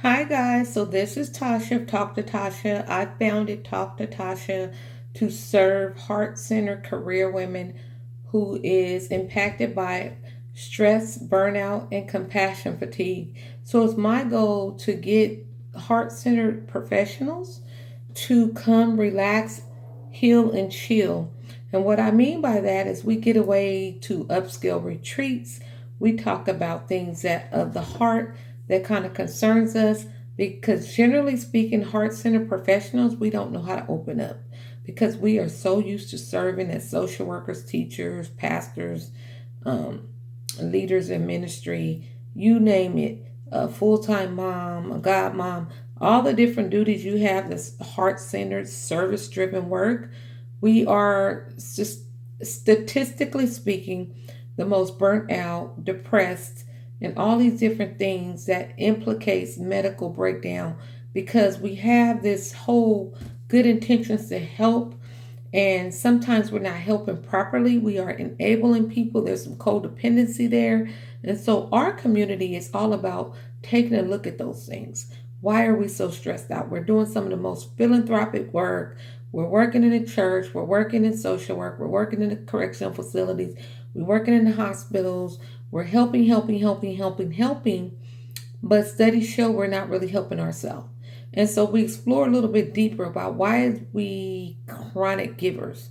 Hi guys, so this is Tasha of Talk to Tasha. I founded Talk to Tasha to serve heart-centered career women who is impacted by stress, burnout, and compassion fatigue. So it's my goal to get heart-centered professionals to come relax, heal, and chill. And what I mean by that is we get away to upscale retreats. We talk about things that of the heart that kind of concerns us because generally speaking, heart-centered professionals, we don't know how to open up because we are so used to serving as social workers, teachers, pastors, um, leaders in ministry, you name it, a full-time mom, a god mom, all the different duties you have, this heart-centered, service-driven work. We are just statistically speaking the most burnt out, depressed, and all these different things that implicates medical breakdown because we have this whole good intentions to help, and sometimes we're not helping properly. We are enabling people. There's some codependency there. And so our community is all about taking a look at those things. Why are we so stressed out? We're doing some of the most philanthropic work. We're working in a church. We're working in social work. We're working in the correctional facilities. We're working in the hospitals. We're helping. But studies show we're not really helping ourselves. And so we explore a little bit deeper about why we chronic givers,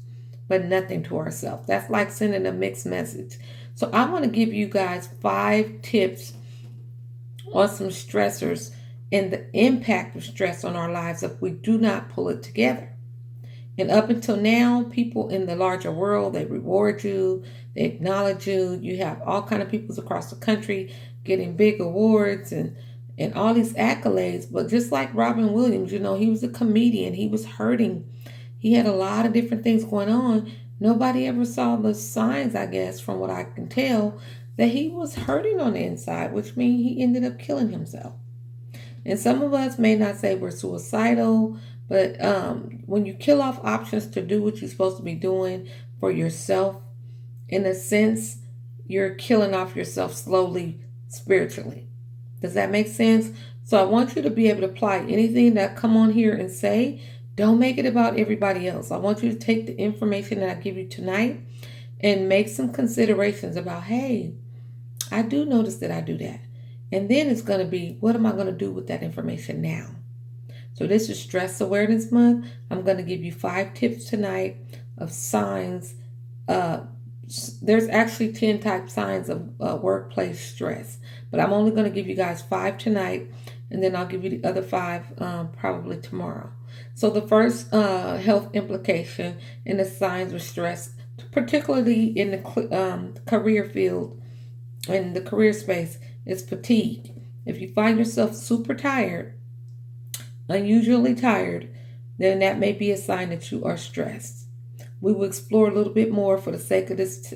but nothing to ourselves. That's like sending a mixed message. So I want to give you guys 5 tips on some stressors and the impact of stress on our lives if we do not pull it together. And up until now, people in the larger world, they reward you, they acknowledge you. You have all kind of peoples across the country getting big awards and all these accolades. But just like Robin Williams, he was a comedian. He was hurting. He had a lot of different things going on. Nobody ever saw the signs, I guess, from what I can tell, that he was hurting on the inside, which means he ended up killing himself. And some of us may not say we're suicidal, but when you kill off options to do what you're supposed to be doing for yourself, in a sense, you're killing off yourself slowly spiritually. Does that make sense? So I want you to be able to apply anything that I come on here and say. Don't make it about everybody else. I want you to take the information that I give you tonight and make some considerations about, hey, I do notice that I do that. And then it's going to be, what am I going to do with that information now? So this is Stress Awareness Month. I'm going to give you 5 tips tonight of signs. Uh, there's actually 10 type signs of workplace stress, but I'm only going to give you guys 5 tonight, and then I'll give you the other 5 probably tomorrow. So the first health implication in the signs of stress, particularly in the career field, in the career space, is fatigue. If you find yourself super tired, unusually tired, then that may be a sign that you are stressed. We will explore a little bit more for the sake of this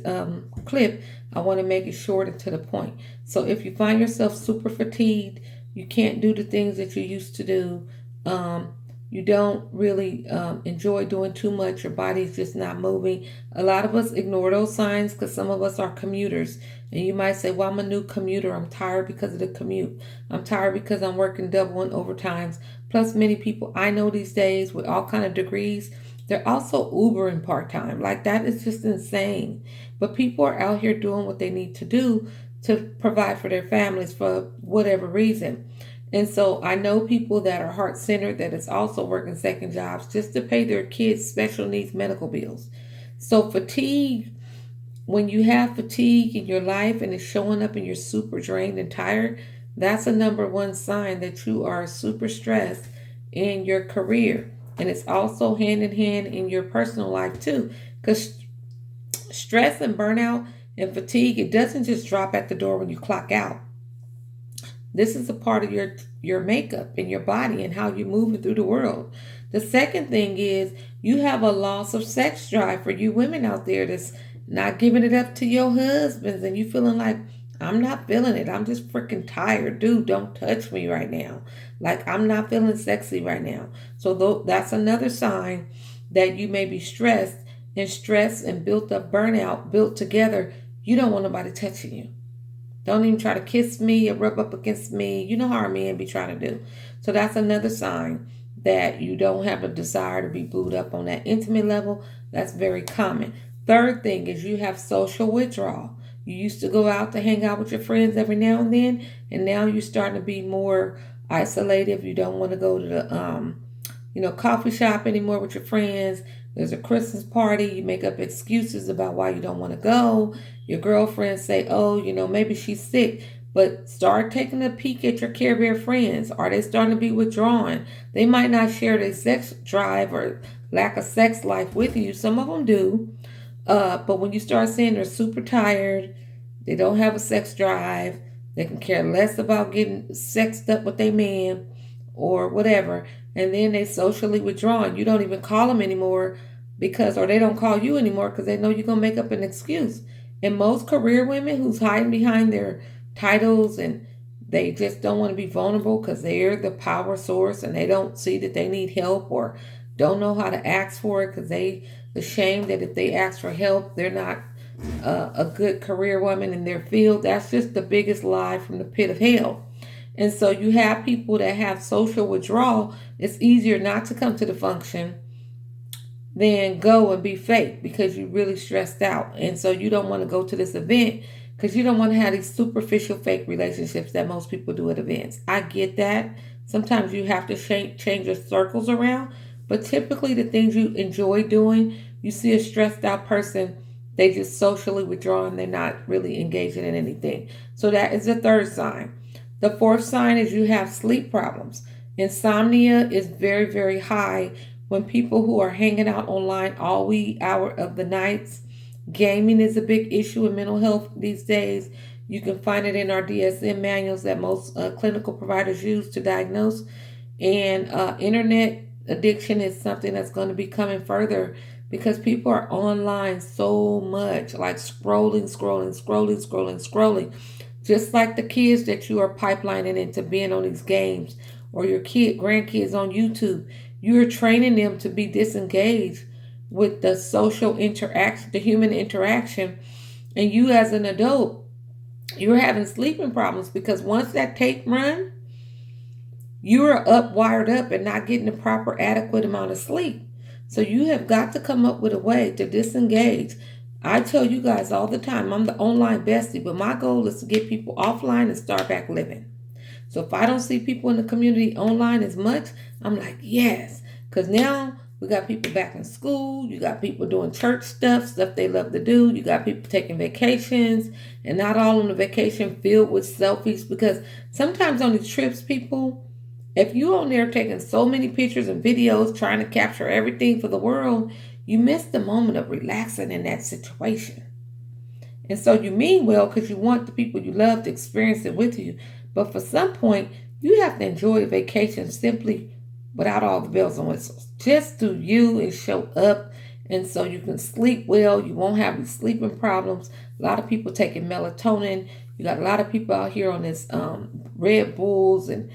clip. I want to make it short and to the point. So if you find yourself super fatigued, you can't do the things that you used to do, you don't really enjoy doing too much, your body's just not moving. A lot of us ignore those signs because some of us are commuters. And you might say, well, I'm a new commuter. I'm tired because of the commute. I'm tired because I'm working double and overtimes. Plus, many people I know these days with all kind of degrees, they're also Ubering part-time. Like, that is just insane. But people are out here doing what they need to do to provide for their families for whatever reason. And so I know people that are heart-centered that is also working second jobs just to pay their kids' special needs medical bills. So fatigue, when you have fatigue in your life and it's showing up and you're super drained and tired, that's a number one sign that you are super stressed in your career. And it's also hand in hand in your personal life too. Because stress and burnout and fatigue, it doesn't just drop at the door when you clock out. This is a part of your makeup and your body and how you're moving through the world. The second thing is you have a loss of sex drive for you women out there that's not giving it up to your husbands and you feeling like, I'm not feeling it. I'm just freaking tired. Dude, don't touch me right now. Like, I'm not feeling sexy right now. So that's another sign that you may be stressed, and stress and built up burnout built together. You don't want nobody touching you. Don't even try to kiss me or rub up against me. You know how our men be trying to do. So that's another sign that you don't have a desire to be booed up on that intimate level. That's very common. Third thing is you have social withdrawal. You used to go out to hang out with your friends every now and now you're starting to be more isolated. You don't want to go to the coffee shop anymore with your friends. There's a Christmas party. You make up excuses about why you don't want to go. Your girlfriends say, oh, maybe she's sick. But start taking a peek at your Care Bear friends. Are they starting to be withdrawn? They might not share their sex drive or lack of sex life with you. Some of them do. But when you start seeing they're super tired, they don't have a sex drive, they can care less about getting sexed up with their man or whatever, and then they socially withdrawn. You don't even call them anymore or they don't call you anymore because they know you're going to make up an excuse. And most career women who's hiding behind their titles and they just don't want to be vulnerable because they're the power source and they don't see that they need help or don't know how to ask for it because they ashamed that if they ask for help, they're not a good career woman in their field. That's just the biggest lie from the pit of hell. And so you have people that have social withdrawal. It's easier not to come to the function than go and be fake because you're really stressed out. And so you don't want to go to this event because you don't want to have these superficial fake relationships that most people do at events. I get that. Sometimes you have to change your circles around. But typically the things you enjoy doing, you see a stressed out person, they just socially withdraw and they're not really engaging in anything. So that is the third sign. The fourth sign is you have sleep problems. Insomnia is very, very high when people who are hanging out online all wee hour of the nights. Gaming is a big issue in mental health these days. You can find it in our DSM manuals that most clinical providers use to diagnose. And internet addiction is something that's going to be coming further because people are online so much, like scrolling. Just like the kids that you are pipelining into being on these games or your grandkids on YouTube, you're training them to be disengaged with the social interaction, the human interaction. And you as an adult, you're having sleeping problems because once that tape runs, you are wired up and not getting the proper adequate amount of sleep. So you have got to come up with a way to disengage. I tell you guys all the time, I'm the online bestie, but my goal is to get people offline and start back living. So if I don't see people in the community online as much, I'm like, yes. Because now we got people back in school. You got people doing church stuff they love to do. You got people taking vacations and not all on the vacation filled with selfies because sometimes on these trips, people, if you on there taking so many pictures and videos trying to capture everything for the world, you miss the moment of relaxing in that situation. And so you mean well because you want the people you love to experience it with you. But for some point, you have to enjoy a vacation simply without all the bells and whistles. Just do you and show up. And so you can sleep well. You won't have these sleeping problems. A lot of people taking melatonin. You got a lot of people out here on this Red Bulls. And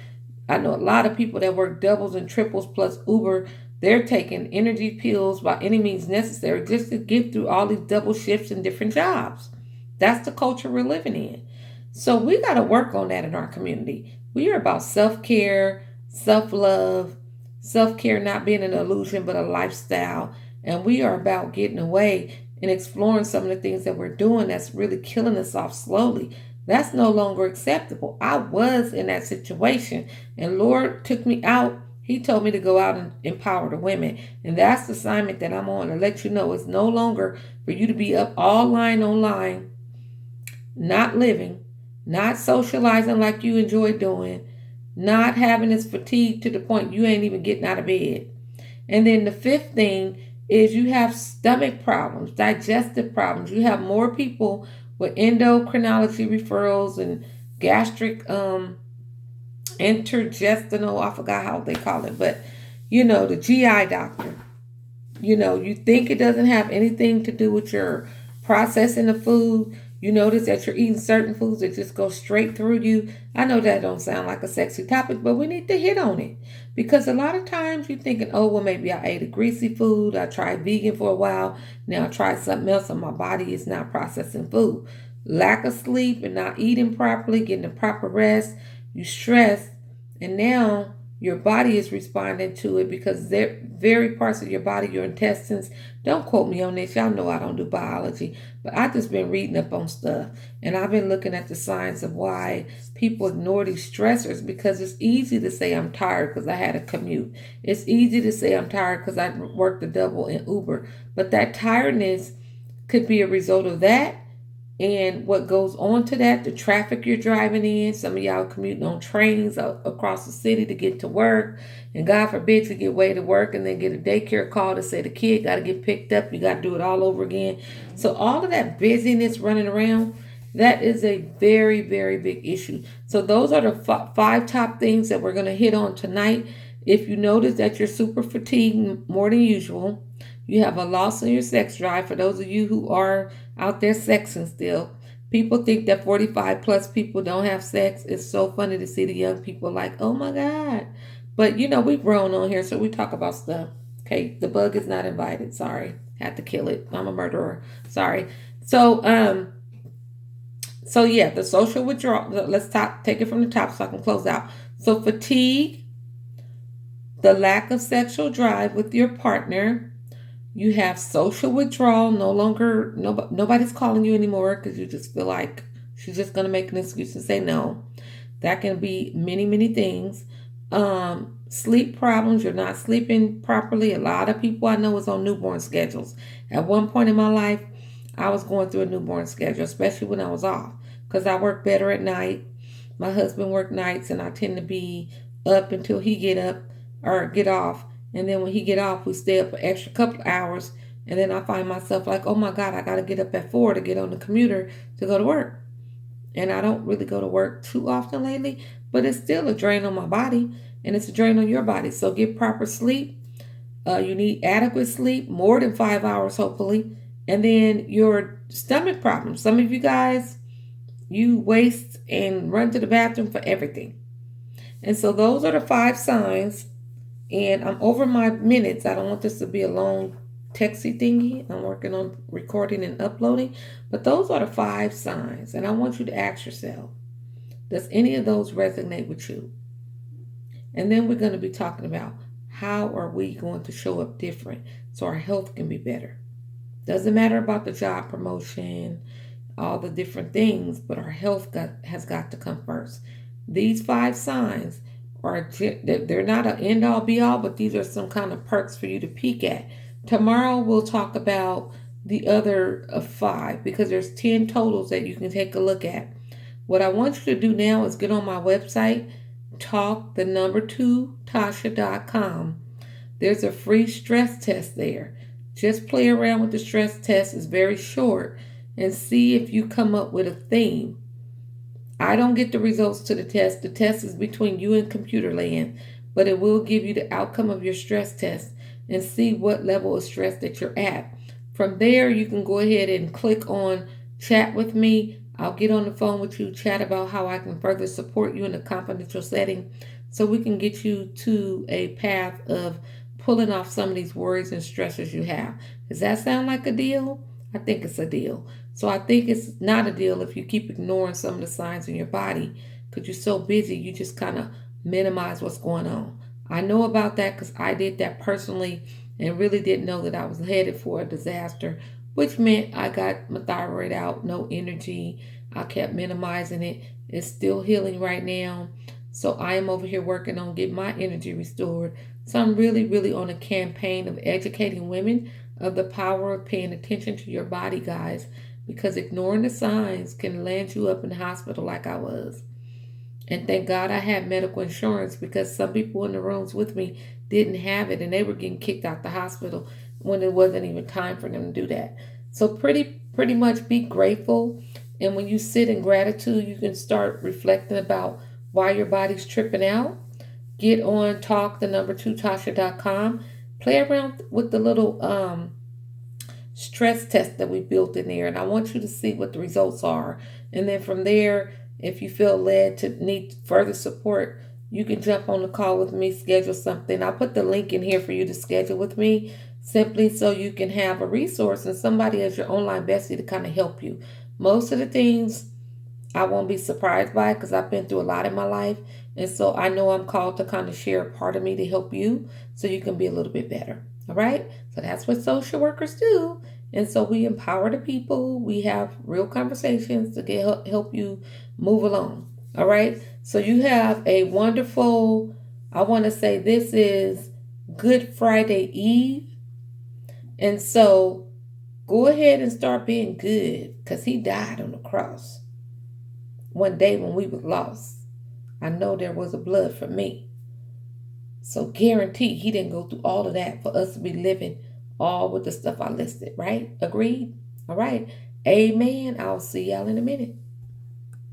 I know a lot of people that work doubles and triples plus Uber. They're taking energy pills by any means necessary just to get through all these double shifts and different jobs. That's the culture we're living in. So we got to work on that in our community. We are about self-care, self-love, self-care not being an illusion but a lifestyle. And we are about getting away and exploring some of the things that we're doing that's really killing us off slowly. That's no longer acceptable. I was in that situation and Lord took me out. He told me to go out and empower the women. And that's the assignment that I'm on, to let you know it's no longer for you to be up all line online, not living, not socializing like you enjoy doing, not having this fatigue to the point you ain't even getting out of bed. And then the fifth thing is you have stomach problems, digestive problems. You have more people with endocrinology referrals and gastric intergestinal, I forgot how they call it, but the GI doctor. You think it doesn't have anything to do with your processing the food. You notice that you're eating certain foods that just go straight through you. I know that don't sound like a sexy topic, but we need to hit on it. Because a lot of times you're thinking, oh, well, maybe I ate a greasy food. I tried vegan for a while. Now I tried something else and my body is not processing food. lack of sleep and not eating properly, getting the proper rest, you stress, and now your body is responding to it because they're very parts of your body, your intestines. Don't quote me on this. Y'all know I don't do biology, but I just been reading up on stuff and I've been looking at the science of why people ignore these stressors because it's easy to say I'm tired because I had a commute. It's easy to say I'm tired because I worked a double in Uber, but that tiredness could be a result of that and what goes on to that, the traffic you're driving in. Some of y'all commuting on trains across the city to get to work. And God forbid you get way to work and then get a daycare call to say the kid got to get picked up. You got to do it all over again. So all of that busyness running around, that is a very, very big issue. So those are the five top things that we're going to hit on tonight. If you notice that you're super fatigued more than usual, you have a loss in your sex drive. For those of you who are out there sexing still, people think that 45 plus people don't have sex. It's so funny to see the young people like, oh my God. But you know, we've grown on here, so we talk about stuff. Okay, the bug is not invited. Sorry. Had to kill it. I'm a murderer. Sorry. So yeah, the social withdrawal. Let's take it from the top so I can close out. So fatigue, the lack of sexual drive with your partner. You have social withdrawal. No longer, nobody's calling you anymore because you just feel like she's just going to make an excuse and say no. That can be many, many things. Sleep problems. You're not sleeping properly. A lot of people I know is on newborn schedules. At one point in my life, I was going through a newborn schedule, especially when I was off because I work better at night. My husband worked nights and I tend to be up until he get up or get off. And then when he get off, we stay up an extra couple hours. And then I find myself like, oh my God, I got to get up at 4 to get on the commuter to go to work. And I don't really go to work too often lately, but it's still a drain on my body and it's a drain on your body. So get proper sleep. You need adequate sleep, more than 5 hours, hopefully. And then your stomach problems. Some of you guys, you waste and run to the bathroom for everything. And so those are the 5 signs. And I'm over my minutes. I don't want this to be a long texty thingy. I'm working on recording and uploading. But those are the 5 signs. And I want you to ask yourself, does any of those resonate with you? And then we're going to be talking about how are we going to show up different so our health can be better. Doesn't matter about the job promotion, all the different things, but our health has got to come first. These 5 signs they're not an end all be all, but these are some kind of perks for you to peek at. Tomorrow we'll talk about the other 5 because there's 10 totals that you can take a look at. What I want you to do now is get on my website, talk2tasha.com. There's a free stress test there. Just play around with the stress test. It's very short and see if you come up with a theme. I don't get the results to the test. The test is between you and computer land, but it will give you the outcome of your stress test and see what level of stress that you're at. From there, you can go ahead and click on chat with me. I'll get on the phone with you, chat about how I can further support you in a confidential setting so we can get you to a path of pulling off some of these worries and stressors you have. Does that sound like a deal? I think it's a deal. So I think it's not a deal if you keep ignoring some of the signs in your body because you're so busy, you just kind of minimize what's going on. I know about that because I did that personally and really didn't know that I was headed for a disaster, which meant I got my thyroid out, no energy. I kept minimizing it. It's still healing right now. So I am over here working on getting my energy restored. So I'm really, really on a campaign of educating women of the power of paying attention to your body, guys, because ignoring the signs can land you up in the hospital like I was. And thank God I had medical insurance because some people in the rooms with me didn't have it and they were getting kicked out the hospital when it wasn't even time for them to do that. So pretty much be grateful. And when you sit in gratitude, you can start reflecting about why your body's tripping out. Get on talk2tasha.com. Play around with the little stress test that we built in there. And I want you to see what the results are. And then from there, if you feel led to need further support, you can jump on the call with me, schedule something. I'll put the link in here for you to schedule with me simply so you can have a resource and somebody as your online bestie to kind of help you. Most of the things I won't be surprised by because I've been through a lot in my life. And so I know I'm called to kind of share a part of me to help you so you can be a little bit better. All right. So that's what social workers do. And so we empower the people. We have real conversations to help you move along. All right. So you have a wonderful, I want to say this is Good Friday Eve. And so go ahead and start being good because he died on the cross one day when we were lost. I know there was a blood for me. So guarantee he didn't go through all of that for us to be living all with the stuff I listed, right? Agreed? All right. Amen. I'll see y'all in a minute.